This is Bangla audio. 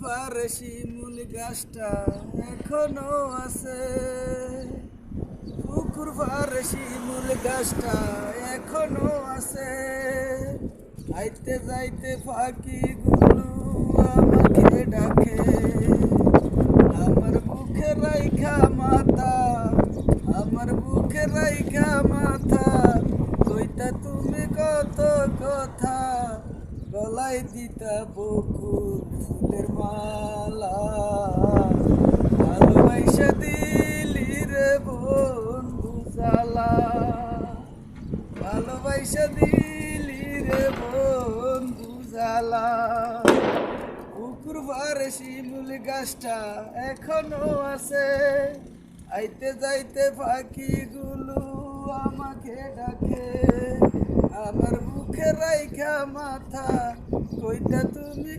পারে শিমুল গাছটা এখনো আছে, পুকুর পারে শিমুল গাছটা এখনো আছে। আইতে যাইতে পাখিগুলো আমাকে ডাকে, আমার বুকে রাইখা মাথা, আমার বুকে রাইখা মাথা, কইতা তুমি কত কথা, গলায় দিতা বকুল ফুলের মালা। ভালোবাসা দিলি রে বন্ধু জ্বালা, ভালোবাসা দিলি রে বন্ধু জ্বালা। পুকুর পাড়ে শিমুল গাছটা এখনো আছে, আইতে যাইতে পাখিগুলো আমাকে ডাকে, আমার বুকে রাইখা মাথা, কইতা তুমি